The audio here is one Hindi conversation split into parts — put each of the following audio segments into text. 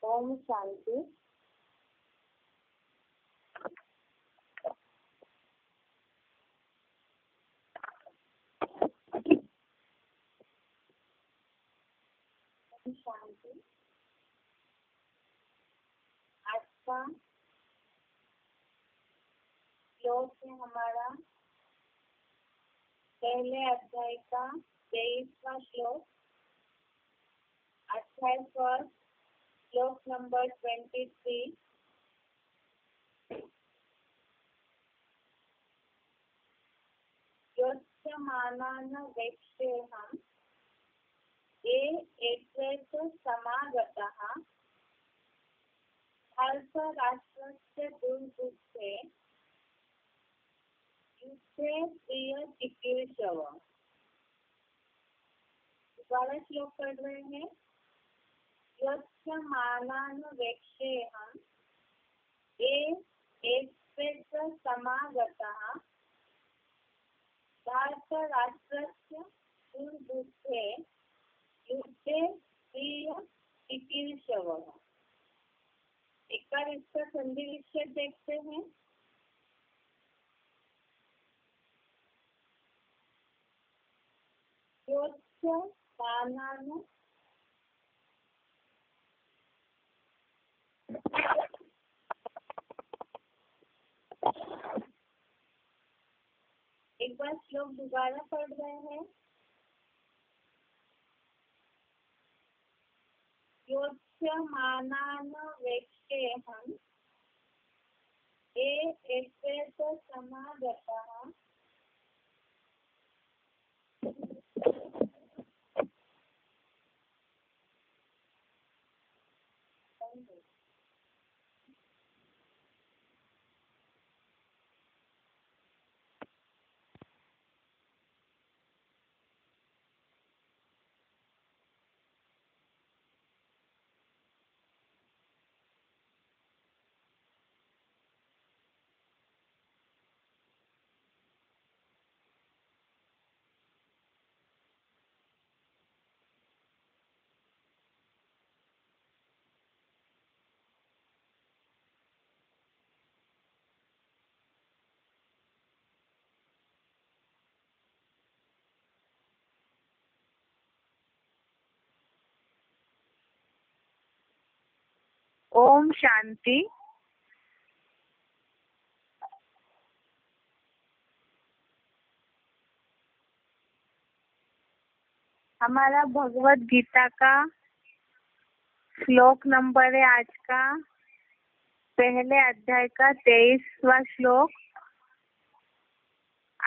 ओम शांति। शांति। आज का श्लोक है हमारा पहले अध्याय का 23वां श्लोक। अध्याय पर श्लोक नंबर 23। योच्यमानान् वेक्षेऽहम् ये एतत् समागतः भारतराष्ट्रस्य दुर्बुद्धे युद्धे प्रियचिकीर्षव। दोबारा श्लोक पढ़ रहे हैं। योच्यमानान् वेक्षेऽहम् ये एतत् समागतः भारतराष्ट्रस्य दुर्बुद्धे युद्धे प्रियचिकीर्षव। एक बार इसका संधि विच्छेद देखते हैं। योच्यमानान् एक बार श्लोक दोबारा पढ़ रहे हैं। योच्यमानान् वेक्षेऽहम् ये एतत् समागतः ओम शांति। हमारा भगवत गीता का श्लोक नंबर है आज का पहले अध्याय का 23वां श्लोक।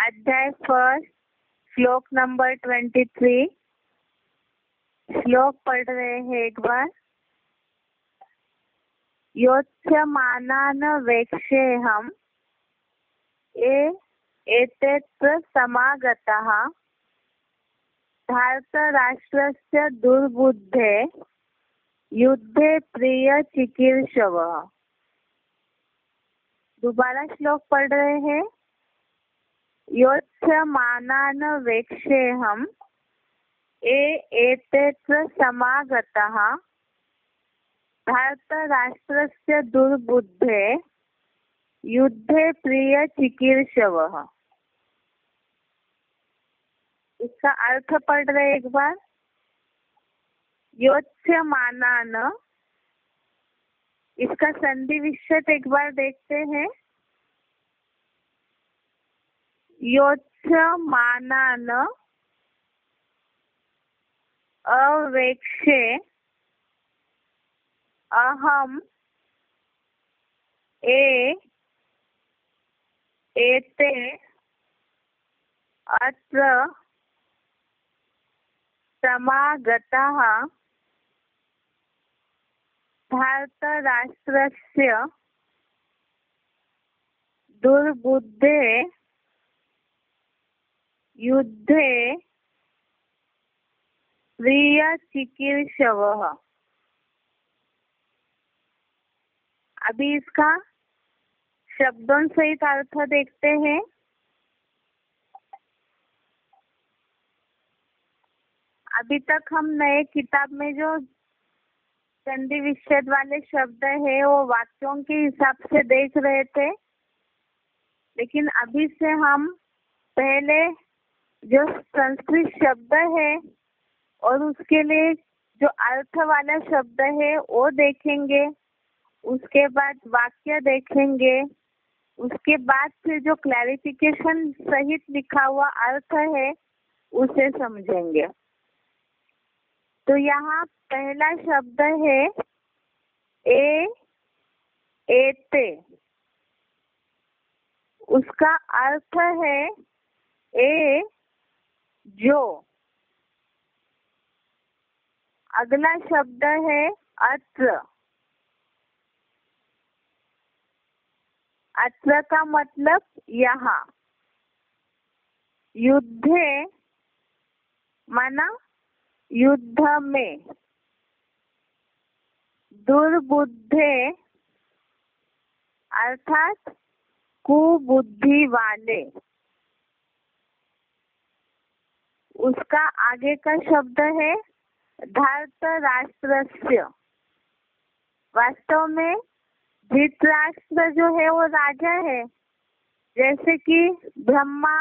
अध्याय फर्स्ट श्लोक नंबर 23। श्लोक पढ़ रहे हैं एक बार। योच्यमानान् वेक्षेऽहम् ये एतत् समागतः भारतराष्ट्रस्य दुर्बुद्धे युद्धे प्रियचिकीर्षव। दोबारा श्लोक पढ़ रहे हैं। योच्यमानान् वेक्षेऽहम् ये एतत् समागतः भारतराष्ट्रस्य दुर्बुद्धे युद्धे प्रियचिकीर्षव। इसका अर्थ पढ़ रहे एक बार। योच्यमानान्, इसका संधि विच्छेद एक बार देखते हैं। योच्यमानान् अवेक्षे अहम् ये एते अत्र समागतः भारतराष्ट्रस्य दुर्बुद्धे युद्धे प्रियचिकीर्षव। अभी इसका शब्दों सहित अर्थ देखते हैं। अभी तक हम नए किताब में जो संधि विच्छेद वाले शब्द है वो वाक्यों के हिसाब से देख रहे थे, लेकिन अभी से हम पहले जो संस्कृत शब्द है और उसके लिए जो अर्थ वाला शब्द है वो देखेंगे, उसके बाद वाक्य देखेंगे, उसके बाद फिर जो क्लैरिफिकेशन सहित लिखा हुआ अर्थ है उसे समझेंगे। तो यहाँ पहला शब्द है एते, उसका अर्थ है ए जो। अगला शब्द है अत्र, अत्र का मतलब यहाँ। युद्धे माना युद्ध में। दुर्बुद्धे अर्थात कुबुद्धि वाले। उसका आगे का शब्द है धृतराष्ट्रस्य। वास्तव में धृतराष्ट्र जो है वो राजा है, जैसे कि ब्रह्मा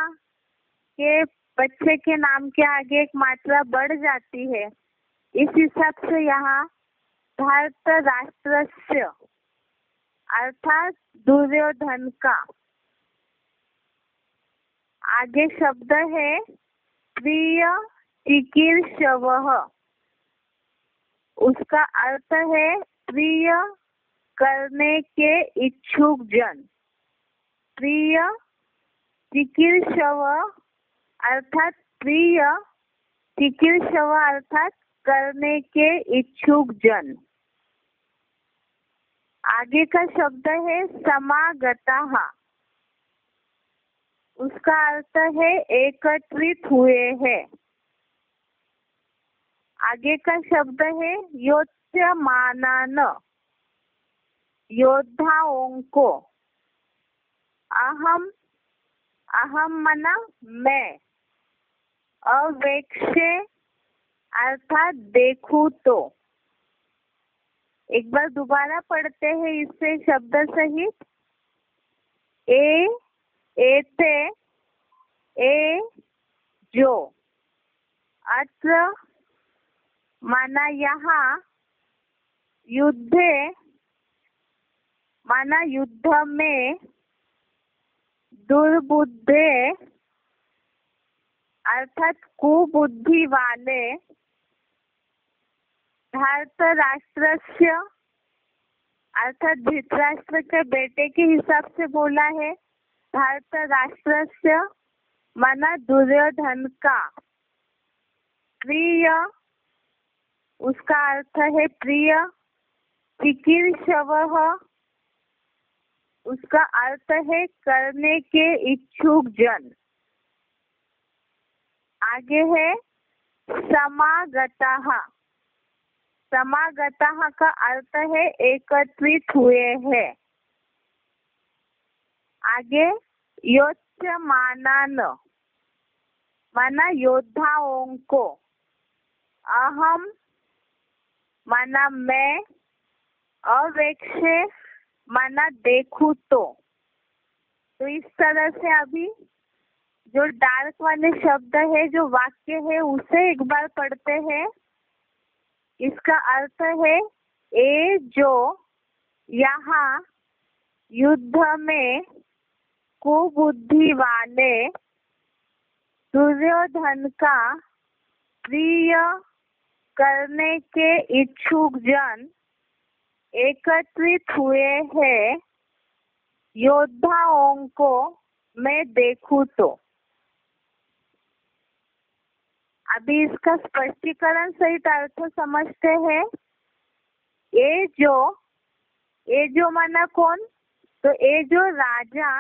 के बच्चे के नाम के आगे एक मात्रा बढ़ जाती है, इस हिसाब से यहाँ धृतराष्ट्रस्य अर्थात दुर्योधन का। आगे शब्द है प्रिय चिकीर्षवः, उसका अर्थ है प्रिय करने के इच्छुक जन। प्रिय चिकीर्षव अर्थात प्रिय, चिकीर्षव अर्थात करने के इच्छुक जन। आगे का शब्द है समागतः, उसका अर्थ है एकत्रित हुए हैं। आगे का शब्द है योत्स्यमानान, योद्धाओं को। अहम, अहम मना मैं। अवेक्षे अर्थात देखूं तो। एक बार दोबारा पढ़ते हैं इससे शब्द सहित। एते, ए जो। अत्र माना यहाँ। युद्धे माना युद्ध में। दुर्बुद्धे अर्थात कुबुद्धि वाले। धृतराष्ट्रस्य अर्थात धृतराष्ट्र के बेटे के हिसाब से बोला है। धृतराष्ट्रस्य माना दुर्योधन का। प्रिय, उसका अर्थ है प्रिय। चिकीर्षवः, उसका अर्थ है करने के इच्छुक जन। आगे है समागतः, समागतः का अर्थ है एकत्रित हुए हैं। आगे योत्स्यमानान माना योद्धाओं को। अहम माना मैं। अवेक्षे माना देखूं तो इस तरह से अभी जो डार्क वाले शब्द है, जो वाक्य है, उसे एक बार पढ़ते हैं। इसका अर्थ है ए जो यहाँ युद्ध में कुबुद्धि वाले दुर्योधन का प्रिय करने के इच्छुक जन एकत्रित हुए हैं। योद्धाओं को मैं देखूं तो। अभी इसका स्पष्टीकरण सहित अर्थ समझते हैं। ये जो माना कौन? तो ये जो राजा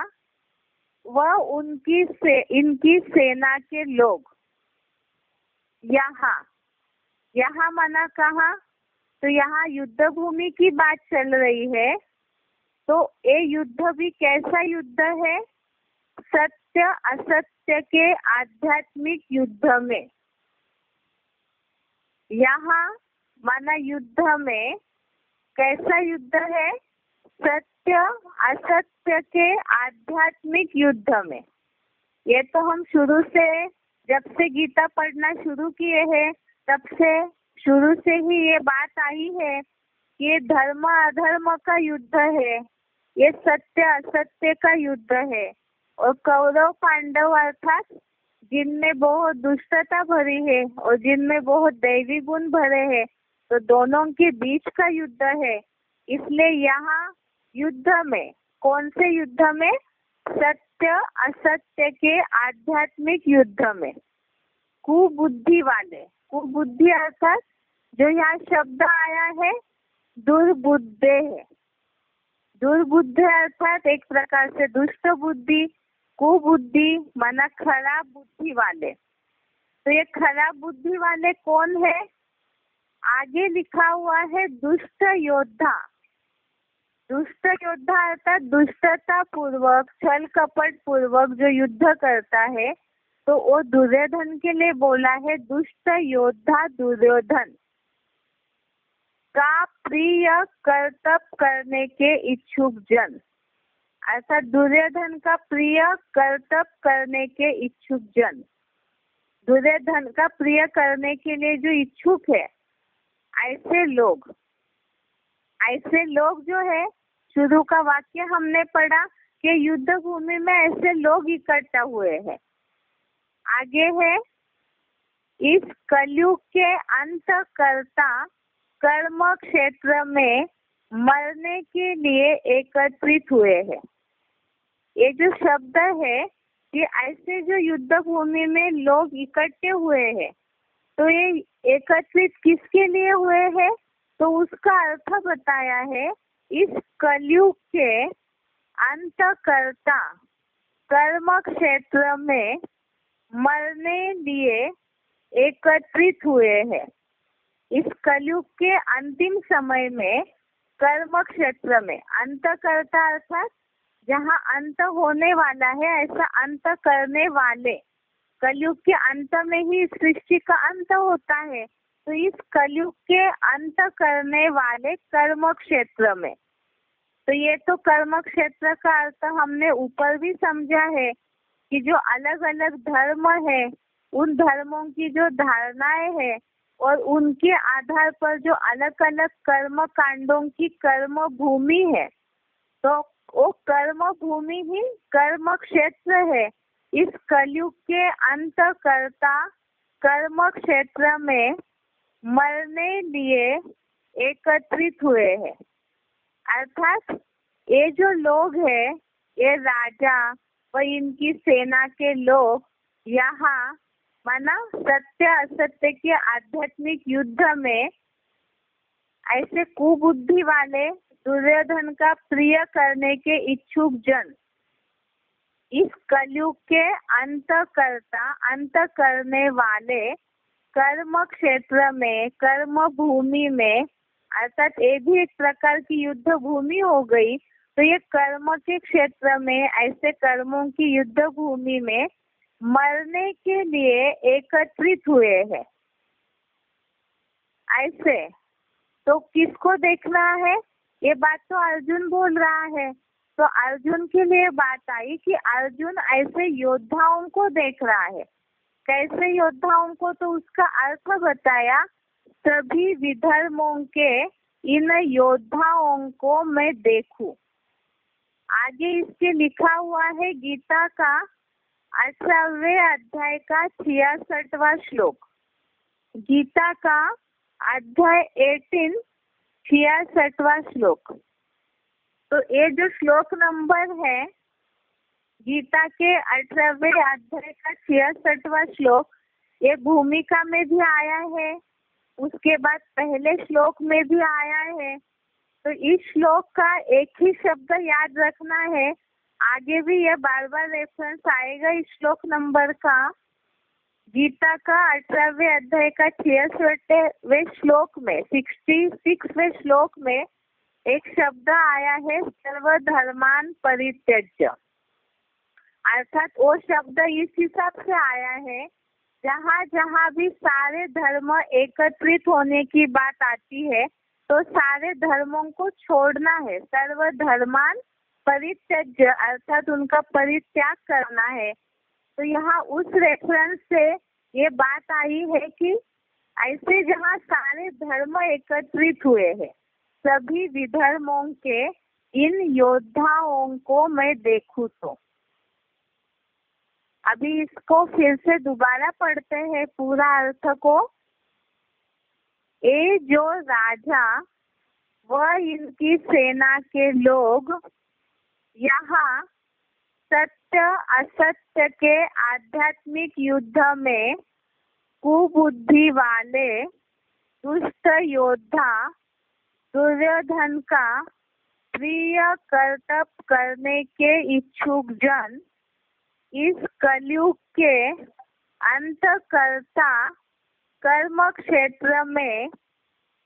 व इनकी सेना के लोग। यहाँ माना कहाँ? तो यहाँ युद्ध भूमि की बात चल रही है। तो ये युद्ध भी कैसा युद्ध है? सत्य असत्य के आध्यात्मिक युद्ध में। यहाँ माना युद्ध में कैसा युद्ध है? सत्य असत्य के आध्यात्मिक युद्ध में। ये तो हम शुरू से, जब से गीता पढ़ना शुरू किए हैं तब से शुरू से ही ये बात आई है कि ये धर्म अधर्म का युद्ध है, ये सत्य असत्य का युद्ध है। और कौरव पांडव अर्थात जिनमें बहुत दुष्टता भरी है और जिनमें बहुत दैवी गुण भरे हैं, तो दोनों के बीच का युद्ध है। इसलिए यहाँ युद्ध में, कौन से युद्ध में? सत्य असत्य के आध्यात्मिक युद्ध में। कुबुद्धि वाले, कुबुद्धि अर्थात जो यहाँ शब्द आया है दुर्बुद्धे है। दुर्बुद्धे अर्थात एक प्रकार से दुष्ट बुद्धि, कुबुद्धि माना खराब बुद्धि वाले। तो ये खराब बुद्धि वाले कौन है? आगे लिखा हुआ है दुष्ट योद्धा। दुष्ट योद्धा अर्थात दुष्टता पूर्वक, छल कपट पूर्वक जो युद्ध करता है, तो वो दुर्योधन के लिए बोला है दुष्ट योद्धा दुर्योधन का प्रिय कर्तव्य करने के इच्छुक जन। अर्थात दुर्योधन का प्रिय कर्तव्य करने के इच्छुक जन, दुर्योधन का प्रिय करने के लिए जो इच्छुक है, ऐसे लोग, ऐसे लोग जो है, शुरू का वाक्य हमने पढ़ा कि युद्ध भूमि में ऐसे लोग इकट्ठा हुए हैं। आगे है इस कलयुग के अंतकर्ता कर्म क्षेत्र में मरने के लिए एकत्रित हुए हैं। ये जो शब्द है कि ऐसे जो युद्ध भूमि में लोग इकट्ठे हुए हैं, तो ये एकत्रित किसके लिए हुए हैं? तो उसका अर्थ बताया है इस कलयुग के अंतकर्ता कर्म क्षेत्र में मरने लिए एकत्रित हुए हैं। इस कलयुग के अंतिम समय में कर्म क्षेत्र में, अंतकर्ता अर्थात जहाँ अंत होने वाला है, ऐसा अंत करने वाले। कलयुग के अंत में ही सृष्टि का अंत होता है, तो इस कलयुग के अंत करने वाले कर्म क्षेत्र में। तो ये तो कर्म क्षेत्र का अर्थ हमने ऊपर भी समझा है कि जो अलग अलग धर्म है, उन धर्मों की जो धारणाएं है और उनके आधार पर जो अलग अलग कर्म कांडों की कर्म भूमि है, तो वो कर्म भूमि ही कर्म क्षेत्र है। इस कलयुग के अंतकर्ता कर्म क्षेत्र में मरने लिए एकत्रित हुए हैं। अर्थात ये जो लोग हैं, ये राजा व इनकी सेना के लोग यहाँ माना सत्य असत्य के आध्यात्मिक युद्ध में ऐसे कुबुद्धि वाले दुर्योधन का प्रिय करने के इच्छुक जन, इस कलयुग के अंतकर्ता अंत करने वाले कर्म क्षेत्र में, कर्म भूमि में, अर्थात ये भी एक प्रकार की युद्ध भूमि हो गई। तो ये कर्म के क्षेत्र में, ऐसे कर्मों की युद्ध भूमि में मरने के लिए एकत्रित हुए हैं। ऐसे तो किसको देखना है? ये बात तो अर्जुन बोल रहा है। तो अर्जुन के लिए बात आई कि अर्जुन ऐसे योद्धाओं को देख रहा है। कैसे योद्धाओं को? तो उसका अर्थ बताया, सभी विधर्मों के इन योद्धाओं को मैं देखूं। आगे इसके लिखा हुआ है गीता का 18वें अध्याय का 66वां श्लोक। गीता का अध्याय 18 66वां श्लोक। तो ये जो श्लोक नंबर है गीता के 18वें अध्याय का 66वां श्लोक, ये भूमिका में भी आया है, उसके बाद पहले श्लोक में भी आया है। तो इस श्लोक का एक ही शब्द याद रखना है, आगे भी ये बार बार रेफरेंस आएगा इस श्लोक नंबर का। गीता का 18वें अध्याय का 66वें श्लोक में, 66वें श्लोक में एक शब्द आया है सर्वधर्मान परित्यज्य। अर्थात वो शब्द इस हिसाब से आया है, जहाँ जहाँ भी सारे धर्म एकत्रित होने की बात आती है, तो सारे धर्मों को छोड़ना है, सर्व धर्मान परित्यज्य, अर्थात उनका परित्याग करना है। तो यहाँ उस रेफरेंस से ये बात आई है कि ऐसे जहाँ सारे धर्म एकत्रित हुए हैं, सभी विधर्मों के इन योद्धाओं को मैं देखूं तो। अभी इसको फिर से दोबारा पढ़ते हैं पूरा अर्थ को। ये जो राजा वह इनकी सेना के लोग यहाँ सत्य असत्य के आध्यात्मिक युद्ध में कुबुद्धि वाले दुष्ट योद्धा दुर्योधन का प्रिय कर्तव्य करने के इच्छुक जन इस कलयुग के अंतकर्ता कर्म क्षेत्र में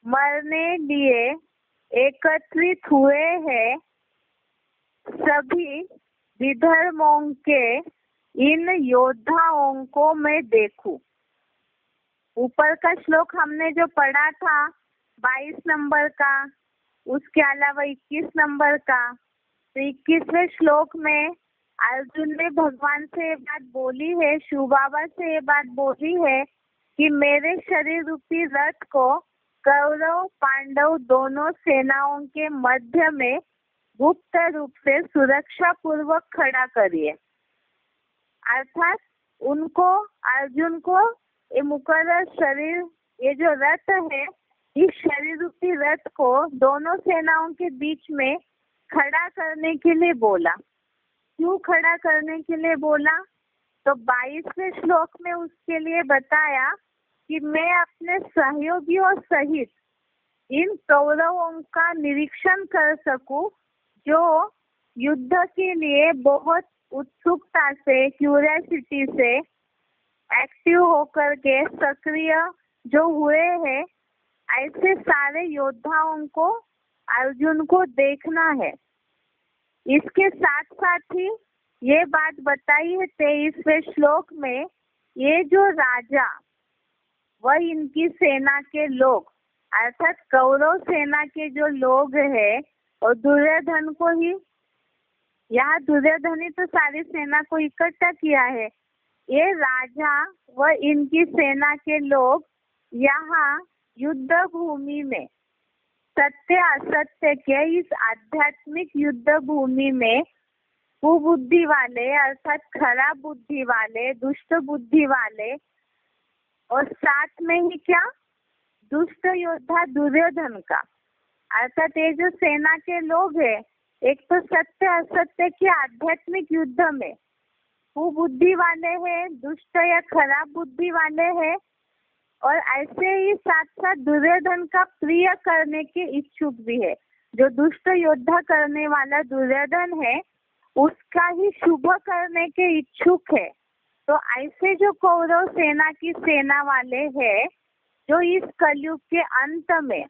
मरने लिए एकत्रित हुए हैं। सभी विधर्मों के इन योद्धाओं को मैं देखूं। ऊपर का श्लोक हमने जो पढ़ा था 22 नंबर का, उसके अलावा 21 नंबर का, तो 21वें श्लोक में अर्जुन ने भगवान से ये बात बोली है, शिव बाबा से ये बात बोली है कि मेरे शरीर रूपी रथ को कौरव पांडव दोनों सेनाओं के मध्य में गुप्त रूप से सुरक्षा पूर्वक खड़ा करिए। अर्थात उनको, अर्जुन को ये मुकर्रर शरीर, ये जो रथ है, इस शरीर रूपी रथ को दोनों सेनाओं के बीच में खड़ा करने के लिए बोला। क्यों खड़ा करने के लिए बोला? तो 22वें श्लोक में उसके लिए बताया कि मैं अपने सहयोगियों सहित इन कौरवों का निरीक्षण कर सकूं, जो युद्ध के लिए बहुत उत्सुकता से, क्यूरियोसिटी से एक्टिव होकर के सक्रिय जो हुए हैं, ऐसे सारे योद्धाओं को अर्जुन को देखना है। इसके साथ साथ ही ये बात बताई है 23वें श्लोक में, ये जो राजा वह इनकी सेना के लोग, अर्थात कौरव सेना के जो लोग हैं, और दुर्योधन को ही, यहाँ दुर्योधन ही तो सारी सेना को इकट्ठा किया है। ये राजा व इनकी सेना के लोग यहाँ युद्ध भूमि में, सत्य असत्य के इस आध्यात्मिक युद्ध भूमि में कुबुद्धि वाले, अर्थात खराब बुद्धि वाले, दुष्ट बुद्धि वाले, और साथ में ही क्या, दुष्ट योद्धा दुर्योधन का, अर्थात ये जो सेना के लोग हैं, एक तो सत्य असत्य के आध्यात्मिक युद्ध में कुबुद्धि वाले हैं, दुष्ट या खराब बुद्धि वाले हैं, और ऐसे ही साथ साथ दुर्योधन का प्रिय करने के इच्छुक भी है। जो दुष्ट योद्धा करने वाला दुर्योधन है, उसका ही शुभ करने के इच्छुक है। तो ऐसे जो कौरव सेना की सेना वाले हैं, जो इस कलयुग के अंत में,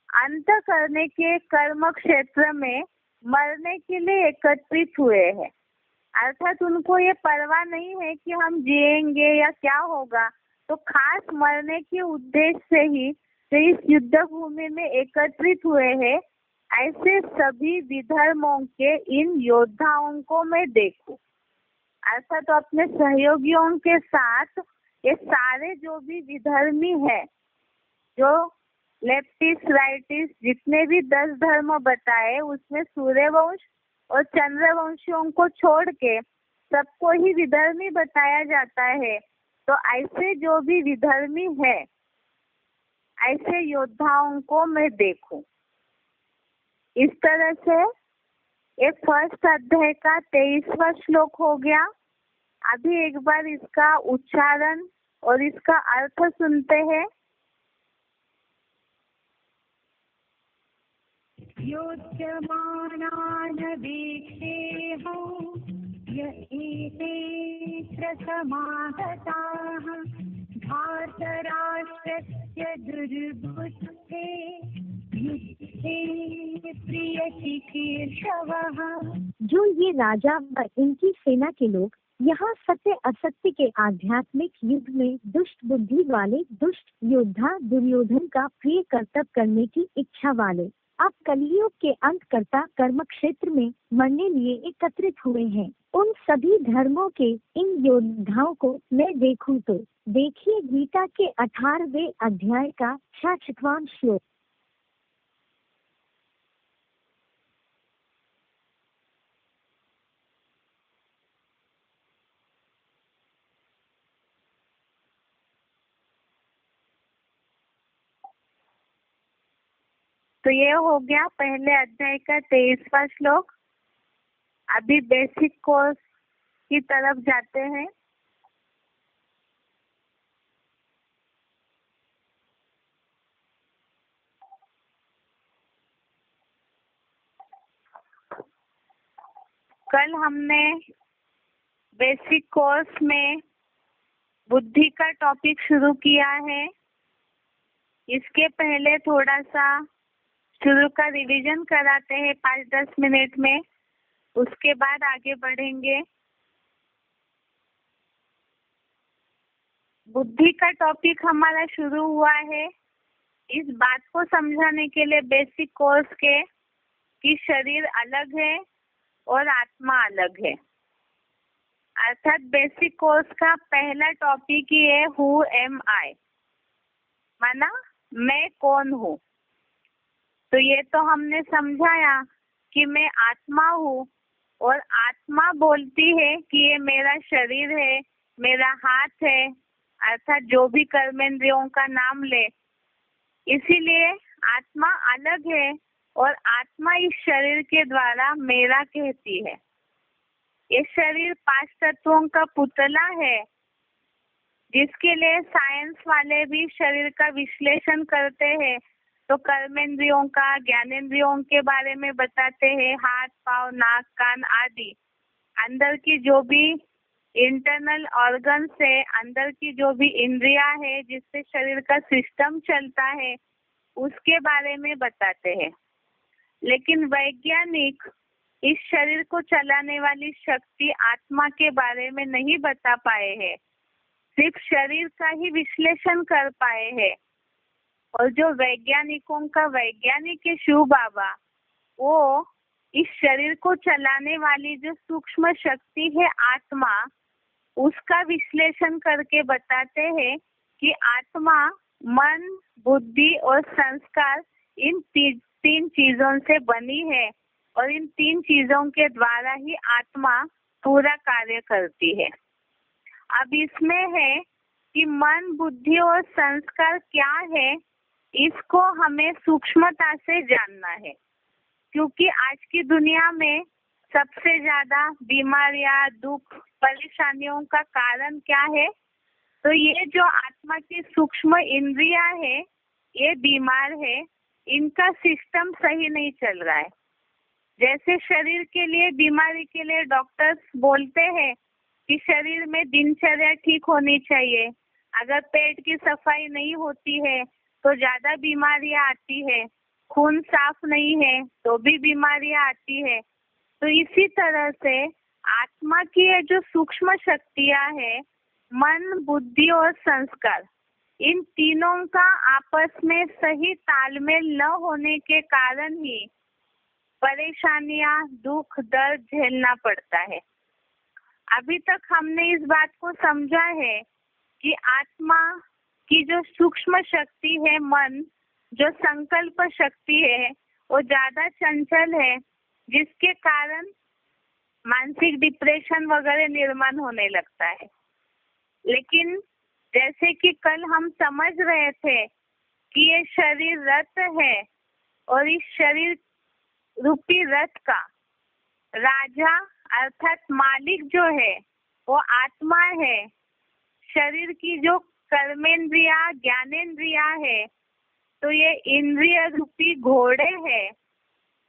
अंत करने के कर्म क्षेत्र में मरने के लिए एकत्रित हुए हैं। अर्थात उनको ये परवाह नहीं है कि हम जिएंगे या क्या होगा, तो खास मरने के उद्देश्य से ही जो इस युद्ध भूमि में एकत्रित हुए हैं, ऐसे सभी विधर्मों के इन योद्धाओं को मैं देखूं। ऐसा तो अपने सहयोगियों के साथ ये सारे जो भी विधर्मी है, जो लेफ्टिस्ट राइटिस्ट जितने भी 10 धर्म बताए, उसमें सूर्यवंश और चंद्रवंशियों को छोड़ के सबको ही विधर्मी बताया जाता है। तो ऐसे जो भी विधर्मी है, ऐसे योद्धाओं को मैं देखूं। इस तरह से ये फर्स्ट अध्याय का 23वां श्लोक हो गया। अभी एक बार इसका उच्चारण और इसका अर्थ सुनते हैं। योज्यमानान् वीक्षेऽहं य एते समागताः धार्तराष्ट्रस्य दुर्बुद्धे युद्धे प्रियचिकीर्षवः। जो ये राजा व इनकी सेना के लोग यहाँ सत्य असत्य के आध्यात्मिक युग में दुष्ट बुद्धि वाले दुष्ट योद्धा दुर्योधन का प्रिय कर्तव्य करने की इच्छा वाले अब कलियुग के अंतकर्ता कर्म क्षेत्र में मरने लिए एकत्रित हुए हैं। उन सभी धर्मों के इन योद्धाओं को मैं देखूं तो देखिए गीता के 18वें अध्याय का 66वां श्लोक। तो ये हो गया पहले अध्याय का 23वां श्लोक। अभी बेसिक कोर्स की तरफ जाते हैं। कल हमने बेसिक कोर्स में बुद्धि का टॉपिक शुरू किया है। इसके पहले थोड़ा सा शुरू का रिवीजन कराते हैं 5-10 मिनट में, उसके बाद आगे बढ़ेंगे। बुद्धि का टॉपिक हमारा शुरू हुआ है इस बात को समझाने के लिए बेसिक कोर्स के कि शरीर अलग है और आत्मा अलग है। अर्थात बेसिक कोर्स का पहला टॉपिक ही है हु एम आई, माना मैं कौन हूँ। तो ये तो हमने समझाया कि मैं आत्मा हूँ और आत्मा बोलती है कि ये मेरा शरीर है, मेरा हाथ है, अर्थात जो भी कर्मेंद्रियों का नाम ले। इसीलिए आत्मा अलग है और आत्मा इस शरीर के द्वारा मेरा कहती है। ये शरीर 5 तत्वों का पुतला है जिसके लिए साइंस वाले भी शरीर का विश्लेषण करते हैं। तो कर्मेंद्रियों का, ज्ञानेंद्रियों के बारे में बताते हैं, हाथ पाँव नाक कान आदि। अंदर की जो भी इंटरनल ऑर्गन्स है, अंदर की जो भी इंद्रिया है जिससे शरीर का सिस्टम चलता है, उसके बारे में बताते हैं। लेकिन वैज्ञानिक इस शरीर को चलाने वाली शक्ति आत्मा के बारे में नहीं बता पाए हैं, सिर्फ शरीर का ही विश्लेषण कर पाए हैं। और जो वैज्ञानिकों का वैज्ञानिक है शिव बाबा, वो इस शरीर को चलाने वाली जो सूक्ष्म शक्ति है आत्मा, उसका विश्लेषण करके बताते हैं कि आत्मा मन, बुद्धि और संस्कार इन 3 चीजों से बनी है और इन 3 चीजों के द्वारा ही आत्मा पूरा कार्य करती है। अब इसमें है कि मन, बुद्धि और संस्कार क्या है, इसको हमें सूक्ष्मता से जानना है। क्योंकि आज की दुनिया में सबसे ज्यादा बीमारियां, दुख, परेशानियों का कारण क्या है? तो ये जो आत्मा की सूक्ष्म इंद्रिया है, ये बीमार है, इनका सिस्टम सही नहीं चल रहा है। जैसे शरीर के लिए, बीमारी के लिए डॉक्टर्स बोलते हैं कि शरीर में दिनचर्या ठीक होनी चाहिए। अगर पेट की सफाई नहीं होती है तो ज्यादा बीमारियां आती है, खून साफ नहीं है तो भी बीमारियां आती है। तो इसी तरह से आत्मा की ये जो सूक्ष्म शक्तियां है, मन, बुद्धि और संस्कार, इन तीनों का आपस में सही तालमेल न होने के कारण ही परेशानियां, दुख, दर्द झेलना पड़ता है। अभी तक हमने इस बात को समझा है कि आत्मा की जो सूक्ष्म शक्ति है मन, जो संकल्प शक्ति है, वो ज्यादा चंचल है, जिसके कारण मानसिक डिप्रेशन वगैरह निर्माण होने लगता है। लेकिन जैसे कि कल हम समझ रहे थे कि ये शरीर रथ है और इस शरीर रूपी रथ का राजा अर्थात मालिक जो है वो आत्मा है। शरीर की जो कर्मेंद्रिया, ज्ञानेंद्रिया है, तो ये इंद्रिय रूपी घोड़े हैं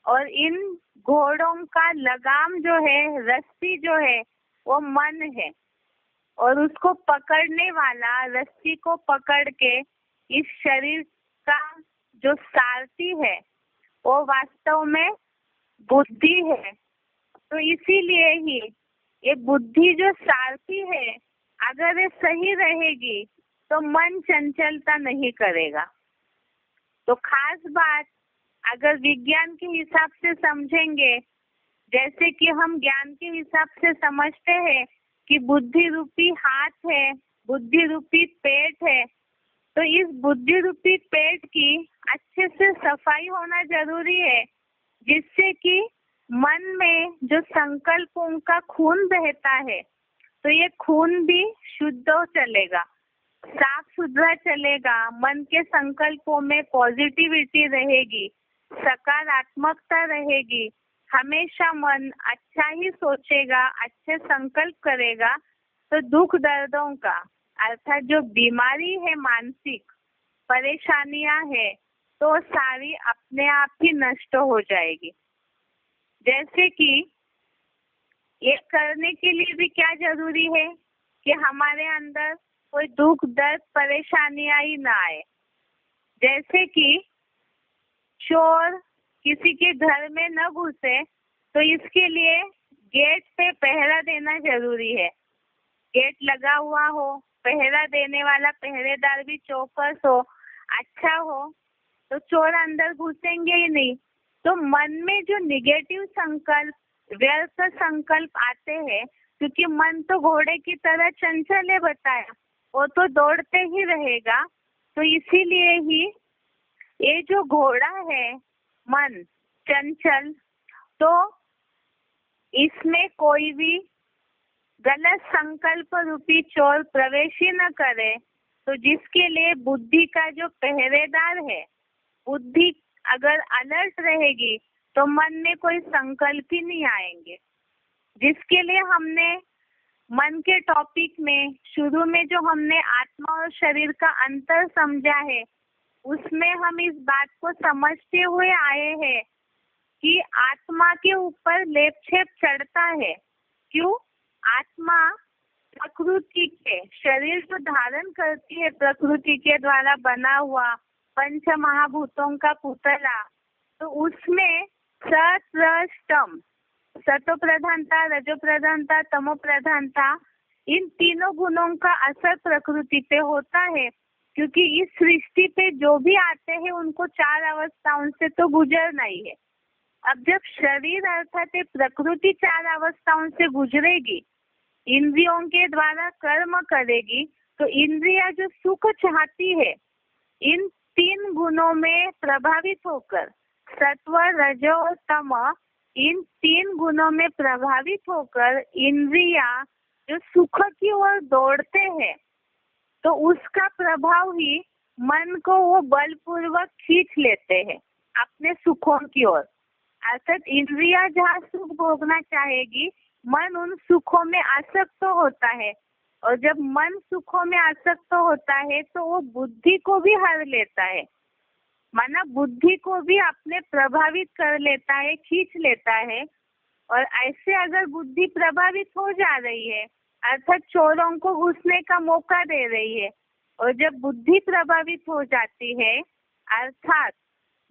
और इन घोड़ों का लगाम जो है, रस्सी जो है, वो मन है। और उसको पकड़ने वाला, रस्सी को पकड़ के इस शरीर का जो सारथी है वो वास्तव में बुद्धि है। तो इसीलिए ही ये बुद्धि जो सारथी है, अगर ये सही रहेगी तो मन चंचलता नहीं करेगा। तो खास बात अगर विज्ञान के हिसाब से समझेंगे, जैसे कि हम ज्ञान के हिसाब से समझते हैं कि बुद्धि रूपी हाथ है, बुद्धि रूपी पेट है, तो इस बुद्धि रूपी पेट की अच्छे से सफाई होना जरूरी है, जिससे कि मन में जो संकल्पों का खून बहता है तो ये खून भी शुद्ध हो चलेगा, साफ सुथरा चलेगा, मन के संकल्पों में पॉजिटिविटी रहेगी, सकारात्मकता रहेगी, हमेशा मन अच्छा ही सोचेगा, अच्छे संकल्प करेगा, तो दुख दर्दों का अर्थात जो बीमारी है, मानसिक परेशानियां है, तो सारी अपने आप ही नष्ट हो जाएगी। जैसे कि ये करने के लिए भी क्या जरूरी है कि हमारे अंदर कोई दुख दर्द परेशानियां ही ना आए। जैसे कि चोर किसी के घर में न घुसे, तो इसके लिए गेट पे पहरा देना जरूरी है। गेट लगा हुआ हो, पहरा देने वाला पहरेदार भी चौकस हो, अच्छा हो, तो चोर अंदर घुसेंगे ही नहीं। तो मन में जो निगेटिव संकल्प, व्यर्थ संकल्प आते हैं, क्योंकि मन तो घोड़े की तरह चंचल है बताया, वो तो दौड़ते ही रहेगा, तो इसीलिए ही ये जो घोड़ा है मन चंचल, तो इसमें कोई भी गलत संकल्प रूपी चोर प्रवेश ही न करे। तो जिसके लिए बुद्धि का जो पहरेदार है, बुद्धि अगर अलर्ट रहेगी तो मन में कोई संकल्प ही नहीं आएंगे। जिसके लिए हमने मन के टॉपिक में शुरू में जो हमने आत्मा और शरीर का अंतर समझा है, उसमें हम इस बात को समझते हुए आए हैं कि आत्मा के ऊपर लेपछेप चढ़ता है। क्यों? आत्मा प्रकृति के, शरीर जो धारण करती है प्रकृति के द्वारा बना हुआ पंच महाभूतों का पुतला, तो उसमें सत रज तम, सतो प्रधानता, रजो प्रधानता, तमो प्रधानता, इन तीनों गुणों का असर प्रकृति पे होता है। क्योंकि इस सृष्टि पे जो भी आते हैं उनको चार अवस्थाओं से तो गुजरना ही है। अब जब शरीर अर्थात प्रकृति चार अवस्थाओं से गुजरेगी, इंद्रियों के द्वारा कर्म करेगी, तो इंद्रिया जो सुख चाहती है, इन तीन गुणों में प्रभावित होकर, सत्व रजो और तम, इन तीन गुणों में प्रभावित होकर इंद्रिया जो सुख की ओर दौड़ते हैं, तो उसका प्रभाव ही मन को वो बलपूर्वक खींच लेते हैं अपने सुखों की ओर। अर्थात इंद्रिया जहाँ सुख भोगना चाहेगी, मन उन सुखों में आसक्त होता है, और जब मन सुखों में आसक्त होता है तो वो बुद्धि को भी हर लेता है, माना बुद्धि को भी अपने प्रभावित कर लेता है, खींच लेता है। और ऐसे अगर बुद्धि प्रभावित हो जा रही है, अर्थात चोरों को घुसने का मौका दे रही है, और जब बुद्धि प्रभावित हो जाती है, अर्थात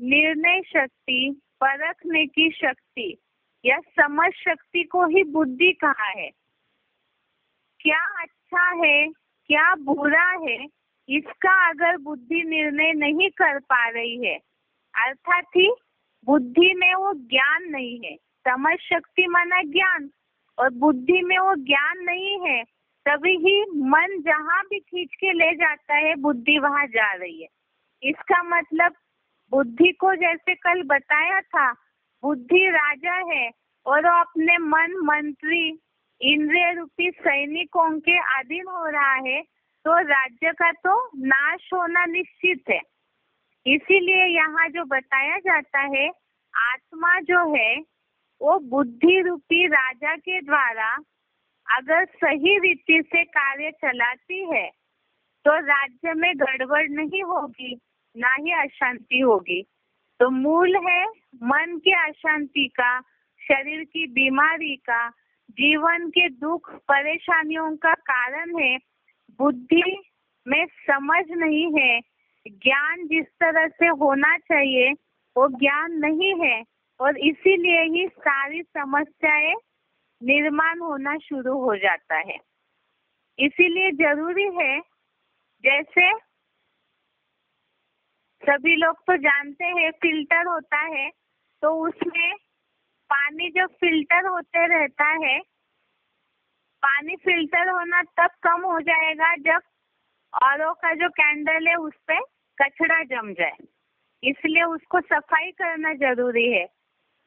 निर्णय शक्ति, परखने की शक्ति या समझ शक्ति को ही बुद्धि कहा है। क्या अच्छा है, क्या बुरा है, इसका अगर बुद्धि निर्णय नहीं कर पा रही है, अर्थात ही बुद्धि में वो ज्ञान नहीं है, समझ शक्ति माना ज्ञान, और बुद्धि में वो ज्ञान नहीं है, तभी ही मन जहाँ भी खींच के ले जाता है, बुद्धि वहाँ जा रही है। इसका मतलब बुद्धि को जैसे कल बताया था, बुद्धि राजा है और वो अपने मन मंत्री इंद्रिय रूपी सैनिकों के अधीन हो रहा है, तो राज्य का तो नाश होना निश्चित है। इसीलिए यहाँ जो बताया जाता है, आत्मा जो है वो बुद्धि रूपी राजा के द्वारा अगर सही रीति से कार्य चलाती है, तो राज्य में गड़बड़ नहीं होगी, ना ही अशांति होगी। तो मूल है मन के अशांति का, शरीर की बीमारी का, जीवन के दुख परेशानियों का कारण है बुद्धि में समझ नहीं है, ज्ञान जिस तरह से होना चाहिए वो ज्ञान नहीं है, और इसीलिए ही सारी समस्याएं निर्माण होना शुरू हो जाता है। इसीलिए जरूरी है, जैसे सभी लोग तो जानते हैं फिल्टर होता है, तो उसमें पानी जब फिल्टर होते रहता है, पानी फिल्टर होना तब कम हो जाएगा जब औरों का जो कैंडल है उस पे कचरा जम जाए, इसलिए उसको सफाई करना जरूरी है।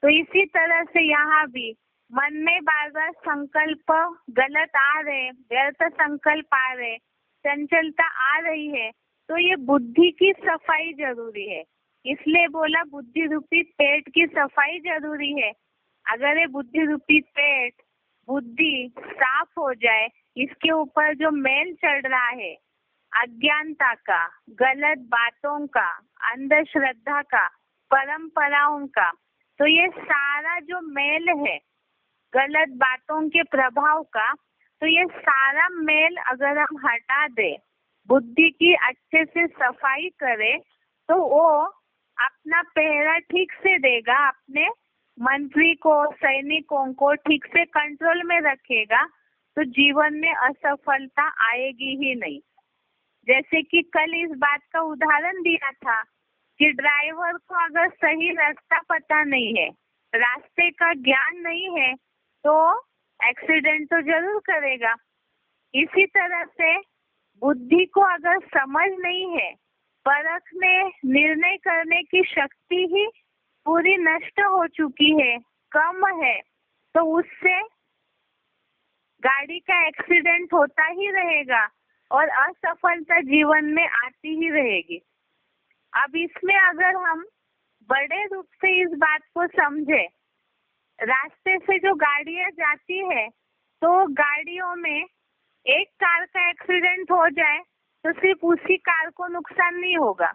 तो इसी तरह से यहाँ भी मन में बार बार संकल्प गलत आ रहे, व्यर्थ संकल्प आ रहे, चंचलता आ रही है, तो ये बुद्धि की सफाई जरूरी है। इसलिए बोला बुद्धि रूपी पेट की सफाई जरूरी है। अगर ये बुद्धि रूपी पेट, बुद्धि साफ हो जाए, इसके ऊपर जो मेल चढ़ रहा है अज्ञानता का, गलत बातों का, अंधश्रद्धा का, परंपराओं का, तो ये सारा जो मेल है गलत बातों के प्रभाव का, तो ये सारा मेल अगर हम हटा दे, बुद्धि की अच्छे से सफाई करे, तो वो अपना पहरा ठीक से देगा, अपने मंत्री को, सैनिकों को ठीक से कंट्रोल में रखेगा, तो जीवन में असफलता आएगी ही नहीं। जैसे कि कल इस बात का उदाहरण दिया था कि ड्राइवर को अगर सही रास्ता पता नहीं है, रास्ते का ज्ञान नहीं है, तो एक्सीडेंट तो जरूर करेगा। इसी तरह से बुद्धि को अगर समझ नहीं है, परखने, निर्णय करने की शक्ति ही पूरी नष्ट हो चुकी है, कम है, तो उससे गाड़ी का एक्सीडेंट होता ही रहेगा और असफलता जीवन में आती ही रहेगी। अब इसमें अगर हम बड़े रूप से इस बात को समझे, रास्ते से जो गाड़ियां जाती है, तो गाड़ियों में एक कार का एक्सीडेंट हो जाए तो सिर्फ उसी कार को नुकसान नहीं होगा,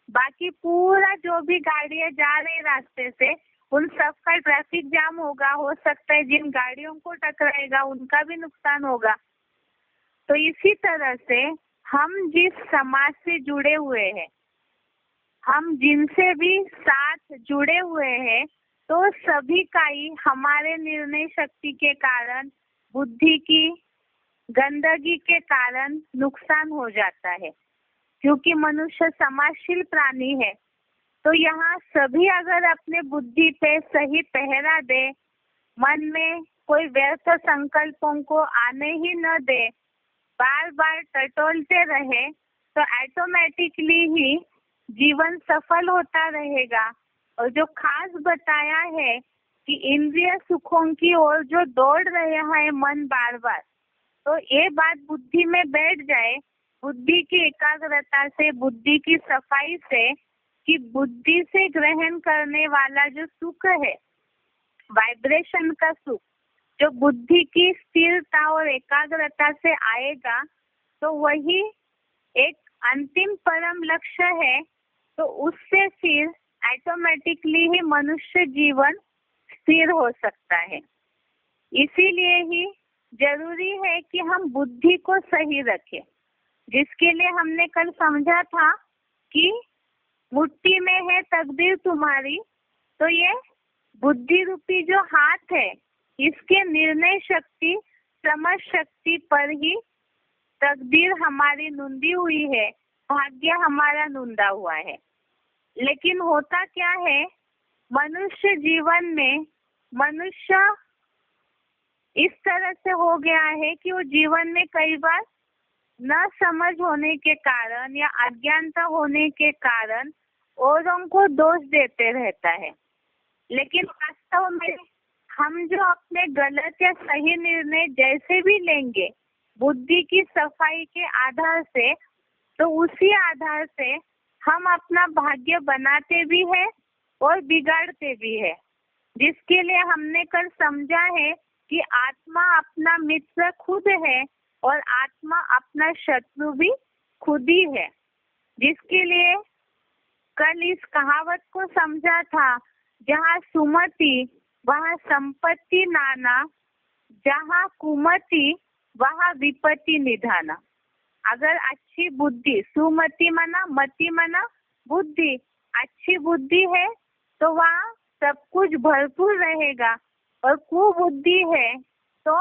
बाकी पूरा जो भी गाड़ियां जा रहे रास्ते से उन सब का ट्रैफिक जाम होगा, हो सकता है जिन गाड़ियों को टकराएगा उनका भी नुकसान होगा। तो इसी तरह से हम जिस समाज से जुड़े हुए हैं, हम जिनसे भी साथ जुड़े हुए हैं, तो सभी का ही हमारे निर्णय शक्ति के कारण, बुद्धि की गंदगी के कारण नुकसान हो जाता है, क्योंकि मनुष्य समाजशील प्राणी है। तो यहाँ सभी अगर अपने बुद्धि पे सही पहरा दे, मन में कोई व्यर्थ संकल्पों को आने ही न दे, बार बार टटोलते रहे, तो ऑटोमेटिकली ही जीवन सफल होता रहेगा। और जो खास बताया है कि इंद्रिय सुखों की ओर जो दौड़ रहा है मन बार बार, तो ये बात बुद्धि में बैठ जाए, बुद्धि की एकाग्रता से, बुद्धि की सफाई से, कि बुद्धि से ग्रहण करने वाला जो सुख है, वाइब्रेशन का सुख, जो बुद्धि की स्थिरता और एकाग्रता से आएगा, तो वही एक अंतिम परम लक्ष्य है। तो उससे फिर ऑटोमेटिकली ही मनुष्य जीवन स्थिर हो सकता है। इसीलिए ही जरूरी है कि हम बुद्धि को सही रखें, जिसके लिए हमने कल समझा था कि मुट्ठी में है तकदीर तुम्हारी, तो ये बुद्धि रूपी जो हाथ है, इसके निर्णय शक्ति, समझ शक्ति पर ही तकदीर हमारी नुंदी हुई है, भाग्य हमारा नुंदा हुआ है। लेकिन होता क्या है, मनुष्य जीवन में मनुष्य इस तरह से हो गया है कि वो जीवन में कई बार न समझ होने के कारण या अज्ञानता होने के कारण औरों को दोष देते रहता है। लेकिन वास्तव में हम जो अपने गलत या सही निर्णय जैसे भी लेंगे बुद्धि की सफाई के आधार से, तो उसी आधार से हम अपना भाग्य बनाते भी है और बिगाड़ते भी है। जिसके लिए हमने कल समझा है कि आत्मा अपना मित्र खुद है और आत्मा अपना शत्रु भी खुद ही है। जिसके लिए कल इस कहावत को समझा था, जहाँ सुमति वहाँ संपत्ति नाना, जहाँ कुमति वहाँ विपत्ति निधाना। अगर अच्छी बुद्धि, सुमति मना, मति मना बुद्धि, अच्छी बुद्धि है तो वहाँ सब कुछ भरपूर रहेगा, और कुबुद्धि है तो